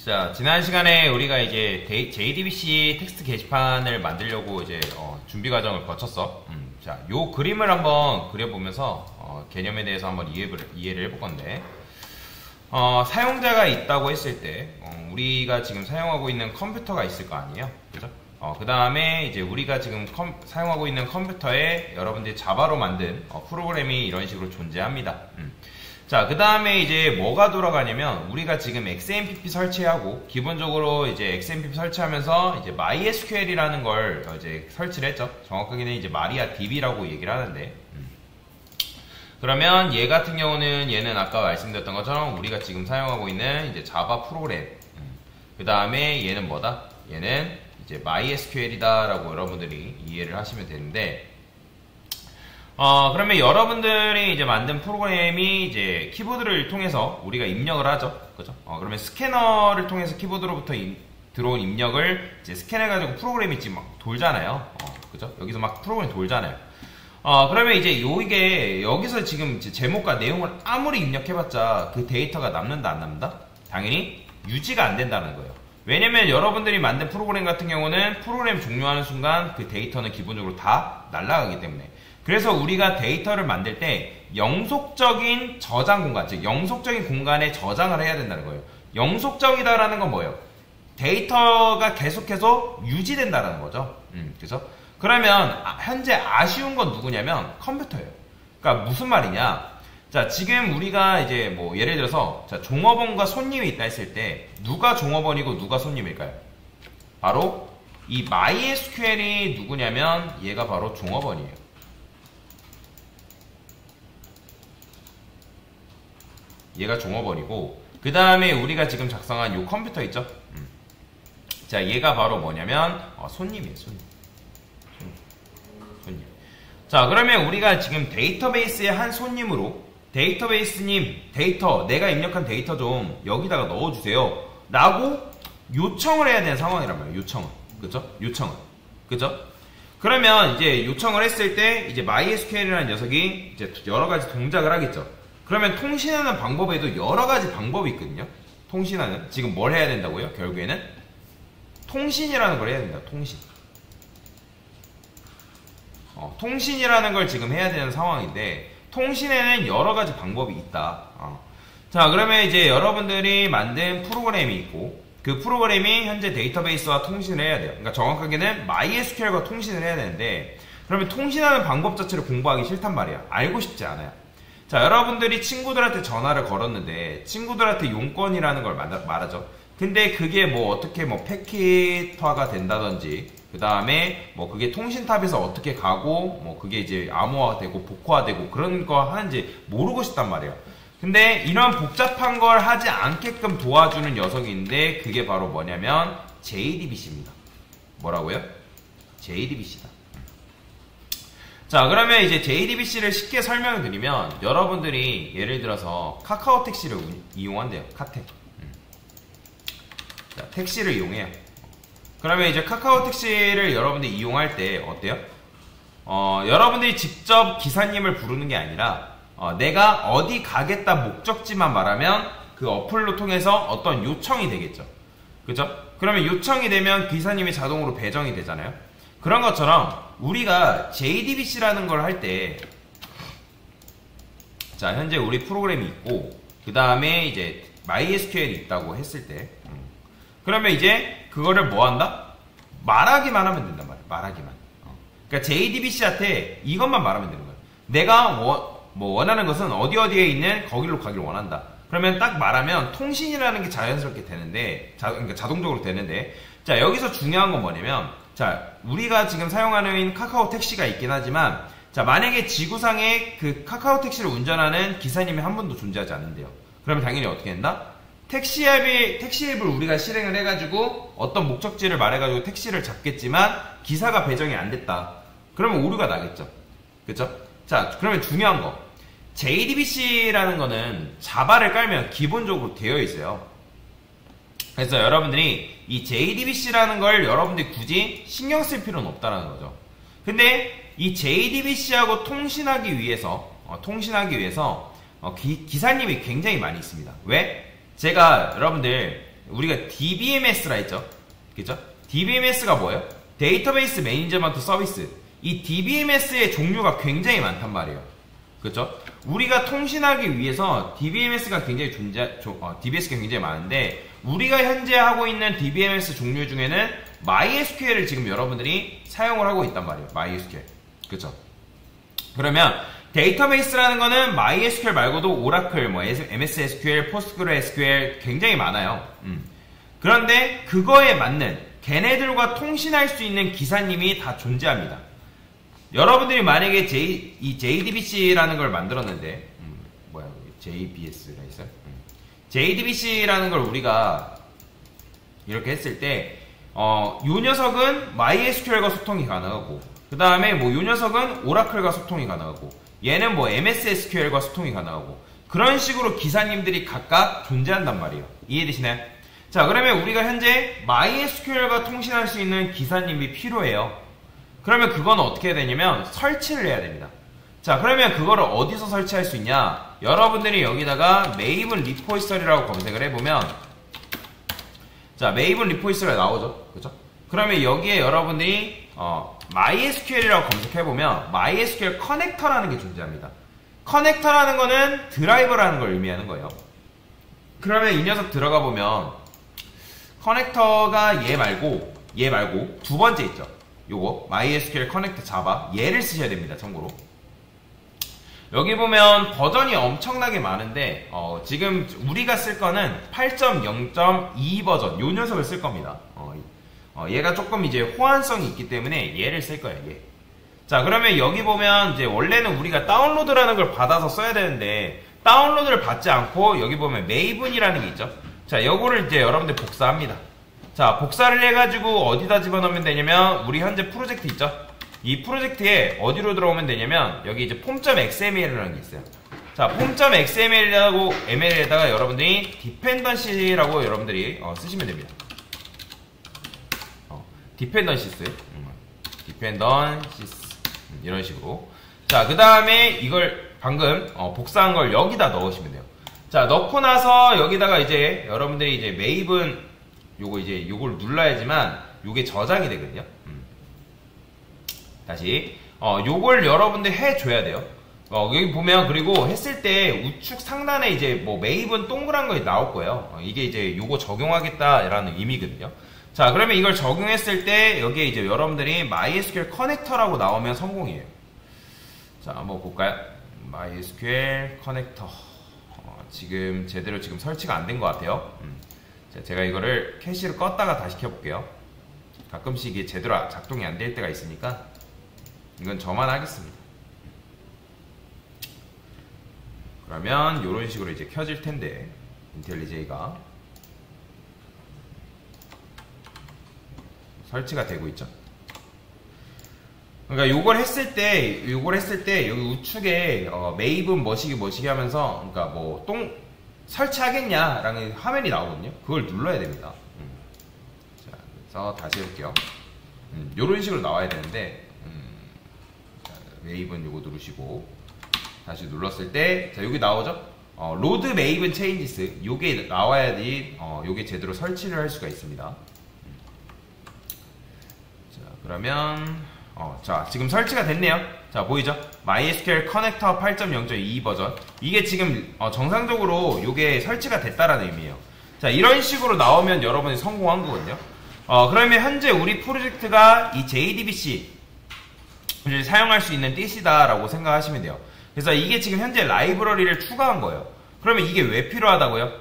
자, 지난 시간에 우리가 이제 JDBC 텍스트 게시판을 만들려고 이제 준비 과정을 거쳤어. 자, 요 그림을 한번 그려보면서 개념에 대해서 한번 이해를 해볼 건데, 사용자가 있다고 했을 때 우리가 지금 사용하고 있는 컴퓨터가 있을 거 아니에요, 그죠? 그 다음에 이제 우리가 지금 사용하고 있는 컴퓨터에 여러분들이 자바로 만든 프로그램이 이런 식으로 존재합니다. 자, 그 다음에 이제 뭐가 돌아가냐면, 우리가 지금 XMPP 설치하고, 기본적으로 이제 XMPP 설치하면서 이제 MySQL이라는 걸 이제 설치를 했죠. 정확하게는 이제 MariaDB라고 얘기를 하는데, 그러면 얘 같은 경우는, 얘는 아까 말씀드렸던 것처럼 우리가 지금 사용하고 있는 이제 자바 프로그램, 그 다음에 얘는 뭐다? 얘는 이제 MySQL이다 라고 여러분들이 이해를 하시면 되는데, 그러면 여러분들이 이제 만든 프로그램이 이제 키보드를 통해서 우리가 입력을 하죠. 그죠? 그러면 스캐너를 통해서 키보드로부터 들어온 입력을 이제 스캔해가지고 프로그램이 지금 막 돌잖아요. 그죠? 여기서 막 프로그램이 돌잖아요. 그러면 이제 이게 여기서 지금 제목과 내용을 아무리 입력해봤자 그 데이터가 남는다, 안 남는다? 당연히 유지가 안 된다는 거예요. 왜냐면 여러분들이 만든 프로그램 같은 경우는 프로그램 종료하는 순간 그 데이터는 기본적으로 다 날아가기 때문에, 그래서 우리가 데이터를 만들 때 영속적인 저장 공간, 즉 영속적인 공간에 저장을 해야 된다는 거예요. 영속적이다라는 건 뭐예요? 데이터가 계속해서 유지된다는 거죠. 그래서 그러면 현재 아쉬운 건 누구냐면 컴퓨터예요. 그러니까 무슨 말이냐? 자, 지금 우리가 이제 뭐 예를 들어서 자, 종업원과 손님이 있다 했을 때 누가 종업원이고 누가 손님일까요? 바로 이 MySQL이 누구냐면 얘가 바로 종업원이에요. 얘가 종업원이고, 그 다음에 우리가 지금 작성한 요 컴퓨터 있죠? 자, 얘가 바로 뭐냐면 손님이에요. 손님. 자, 그러면 우리가 지금 데이터베이스의 한 손님으로 데이터베이스님 데이터, 내가 입력한 데이터 좀 여기다가 넣어주세요 라고 요청을 해야 되는 상황이란 말이에요. 요청을. 그죠? 요청을. 그죠? 그러면 이제 요청을 했을 때 이제 MySQL이라는 녀석이 이제 여러 가지 동작을 하겠죠. 그러면 통신하는 방법에도 여러 가지 방법이 있거든요. 통신하는, 지금 뭘 해야 된다고요? 결국에는 통신이라는 걸 해야 된다. 통신. 통신이라는 걸 지금 해야 되는 상황인데, 통신에는 여러 가지 방법이 있다. 자, 그러면 이제 여러분들이 만든 프로그램이 있고, 그 프로그램이 현재 데이터베이스와 통신을 해야 돼요. 그러니까 정확하게는 MySQL과 통신을 해야 되는데, 그러면 통신하는 방법 자체를 공부하기 싫단 말이야. 알고 싶지 않아요. 자, 여러분들이 친구들한테 전화를 걸었는데 친구들한테 용건이라는 걸 말하죠. 근데 그게 뭐 어떻게 뭐 패킷화가 된다든지, 그 다음에 뭐 그게 통신탑에서 어떻게 가고 뭐 그게 이제 암호화되고 복호화되고 그런 거 하는지 모르고 싶단 말이에요. 근데 이런 복잡한 걸 하지 않게끔 도와주는 녀석인데, 그게 바로 뭐냐면 JDBC입니다. 뭐라고요? JDBC다. 자, 그러면 이제 JDBC를 쉽게 설명을 드리면, 여러분들이 예를 들어서 카카오 택시를 이용한대요. 카택. 자, 택시를 이용해요. 그러면 이제 카카오 택시를 여러분들이 이용할 때 어때요? 여러분들이 직접 기사님을 부르는 게 아니라 내가 어디 가겠다 목적지만 말하면 그 어플로 통해서 어떤 요청이 되겠죠. 그죠? 그러면 요청이 되면 기사님이 자동으로 배정이 되잖아요. 그런 것처럼 우리가 JDBC라는 걸 할 때, 자, 현재 우리 프로그램이 있고, 그 다음에 이제 MySQL이 있다고 했을 때, 그러면 이제 그거를 뭐 한다? 말하기만 하면 된단 말이야. 말하기만. 그러니까 JDBC한테 이것만 말하면 되는 거야. 내가 원하는 것은 어디에 있는 거기로 가기를 원한다. 그러면 딱 말하면 통신이라는 게 자연스럽게 되는데, 그러니까 자동적으로 되는데, 자, 여기서 중요한 건 뭐냐면, 자, 우리가 지금 사용하는 카카오 택시가 있긴 하지만, 자, 만약에 지구상에 그 카카오 택시를 운전하는 기사님이 한 분도 존재하지 않는데요. 그러면 당연히 어떻게 된다? 택시 앱을 우리가 실행을 해가지고 어떤 목적지를 말해가지고 택시를 잡겠지만 기사가 배정이 안 됐다. 그러면 오류가 나겠죠. 그쵸? 자, 그러면 중요한 거. JDBC라는 거는 자바를 깔면 기본적으로 되어 있어요. 그래서 여러분들이 이 JDBC라는 걸 여러분들이 굳이 신경 쓸 필요는 없다는 거죠. 근데 이 JDBC하고 통신하기 위해서 기사님이 굉장히 많이 있습니다. 왜? 제가 여러분들 우리가 DBMS라 했죠. 그죠? DBMS가 뭐예요? 데이터베이스 매니저먼트 서비스. 이 DBMS의 종류가 굉장히 많단 말이에요. 그죠? 우리가 통신하기 위해서 DBMS가 굉장히 DBMS가 굉장히 많은데, 우리가 현재 하고 있는 DBMS 종류 중에는 MySQL을 지금 여러분들이 사용을 하고 있단 말이에요. MySQL. 그죠? 그러면 데이터베이스라는 거는 MySQL 말고도 오라클, 뭐 MS SQL, PostgreSQL 굉장히 많아요. 그런데 그거에 맞는 걔네들과 통신할 수 있는 기사님이 다 존재합니다. 여러분들이 만약에 이 JDBC라는 걸 만들었는데, JBS라 있어요? JDBC라는 걸 우리가 이렇게 했을 때, 요 녀석은 MySQL과 소통이 가능하고, 그 다음에 뭐 요 녀석은 오라클과 소통이 가능하고, 얘는 뭐 MS SQL과 소통이 가능하고, 그런 식으로 기사님들이 각각 존재한단 말이에요. 이해되시나요? 자, 그러면 우리가 현재 MySQL과 통신할 수 있는 기사님이 필요해요. 그러면 그건 어떻게 해야 되냐면 설치를 해야 됩니다. 자, 그러면 그거를 어디서 설치할 수 있냐? 여러분들이 여기다가 메이븐 리포지터리라고 검색을 해보면, 자, 메이븐 리포지터리가 나오죠. 그죠? 그러면 여기에 여러분들이 MySQL이라고 검색해보면 MySQL 커넥터라는 게 존재합니다. 커넥터라는 거는 드라이버라는 걸 의미하는 거예요. 그러면 이 녀석 들어가 보면 커넥터가 얘 말고 두 번째 있죠. 요거 MySQL 커넥터 자바, 얘를 쓰셔야 됩니다. 참고로 여기 보면 버전이 엄청나게 많은데 지금 우리가 쓸 거는 8.0.2 버전, 요 녀석을 쓸 겁니다. 얘가 조금 이제 호환성이 있기 때문에 얘를 쓸 거예요. 얘. 자, 그러면 여기 보면 이제 원래는 우리가 다운로드라는 걸 받아서 써야 되는데 다운로드를 받지 않고 여기 보면 메이븐이라는 게 있죠. 자, 요거를 이제 여러분들 복사합니다. 자, 복사를 해가지고 어디다 집어넣으면 되냐면 우리 현재 프로젝트 있죠? 이 프로젝트에 어디로 들어오면 되냐면 여기 이제 폼.xml이라는 게 있어요. 자, 폼.xml에다가 여러분들이 디펜던시라고 여러분들이 쓰시면 됩니다. 디펜던시스 이런 식으로. 자, 그 다음에 이걸 방금 복사한 걸 여기다 넣으시면 돼요. 자, 넣고 나서 여기다가 이제 여러분들이 이제 메이븐 요걸 눌러야지만 요게 저장이 되거든요. 다시 요걸 여러분들 해줘야 돼요. 여기 보면 그리고 했을 때 우측 상단에 이제 뭐 메이븐 동그란 거 나올 거예요. 이게 이제 요거 적용하겠다라는 의미거든요. 자, 그러면 이걸 적용했을 때 여기에 이제 여러분들이 MySQL 커넥터라고 나오면 성공이에요. 자, 한번 볼까요? MySQL 커넥터 지금 제대로 지금 설치가 안 된 것 같아요. 자, 제가 이거를 캐시를 껐다가 다시 켜볼게요. 가끔씩 이게 제대로 작동이 안 될 때가 있으니까 이건 저만 하겠습니다. 그러면 이런 식으로 이제 켜질 텐데 인텔리제이가 설치가 되고 있죠. 그러니까 요걸 했을 때 여기 우측에 메이븐 뭐시기 하면서 그러니까 뭐 설치하겠냐라는 화면이 나오거든요. 그걸 눌러야 됩니다. 자, 그래서 다시 해볼게요. 요런 식으로 나와야 되는데 자, 메이븐 요거 누르시고 다시 눌렀을 때 자, 여기 나오죠? 로드 메이븐 체인지스 요게 나와야지 요게 제대로 설치를 할 수가 있습니다. 자, 그러면 자, 지금 설치가 됐네요. 자, 보이죠? MySQL 커넥터 8.0.2 버전. 이게 지금 정상적으로 요게 설치가 됐다라는 의미예요. 자, 이런 식으로 나오면 여러분이 성공한 거거든요. 그러면 현재 우리 프로젝트가 이 JDBC를 사용할 수 있는 뜻이다라고 생각하시면 돼요. 그래서 이게 지금 현재 라이브러리를 추가한 거예요. 그러면 이게 왜 필요하다고요?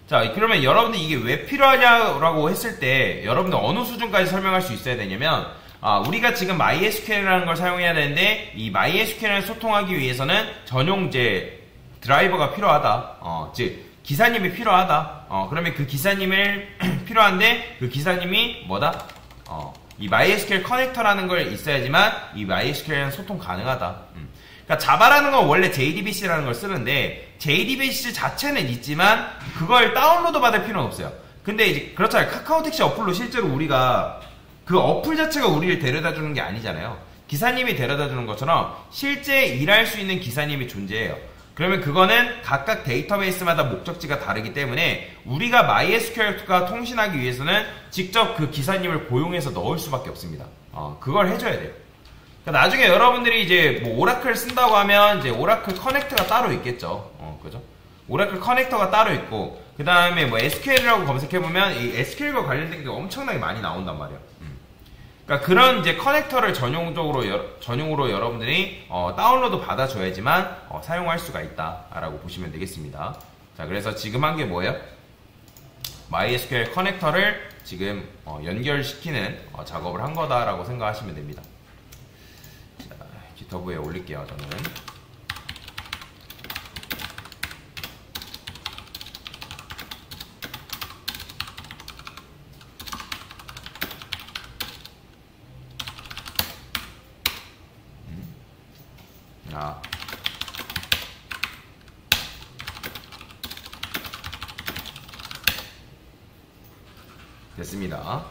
자, 그러면 여러분들 이게 왜 필요하냐라고 했을 때 여러분들 어느 수준까지 설명할 수 있어야 되냐면 우리가 지금 MySQL이라는 걸 사용해야 되는데 이 MySQL을 소통하기 위해서는 전용 이제 드라이버가 필요하다. 즉 기사님이 필요하다. 그러면 그 기사님을 필요한데 그 기사님이 뭐다? 이 MySQL 커넥터라는 걸 있어야지만 이 MySQL이랑 소통 가능하다. 그러니까 자바라는 건 원래 JDBC라는 걸 쓰는데 JDBC 자체는 있지만 그걸 다운로드 받을 필요는 없어요. 근데 이제 그렇잖아요. 카카오택시 어플로 실제로 우리가 그 어플 자체가 우리를 데려다 주는 게 아니잖아요. 기사님이 데려다 주는 것처럼 실제 일할 수 있는 기사님이 존재해요. 그러면 그거는 각각 데이터베이스마다 목적지가 다르기 때문에 우리가 MySQL과 통신하기 위해서는 직접 그 기사님을 고용해서 넣을 수밖에 없습니다. 그걸 해줘야 돼요. 그러니까 나중에 여러분들이 이제 뭐 오라클 쓴다고 하면 이제 오라클 커넥트가 따로 있겠죠. 그죠? 오라클 커넥터가 따로 있고, 그 다음에 뭐 SQL이라고 검색해보면 이 SQL과 관련된 게 엄청나게 많이 나온단 말이에요. 그러니까 그런 이제 커넥터를 전용으로 여러분들이 다운로드 받아줘야지만 사용할 수가 있다라고 보시면 되겠습니다. 자, 그래서 지금 한 게 뭐예요? MySQL 커넥터를 지금 연결시키는 작업을 한 거다라고 생각하시면 됩니다. 자, GitHub에 올릴게요, 저는. 자, 됐습니다.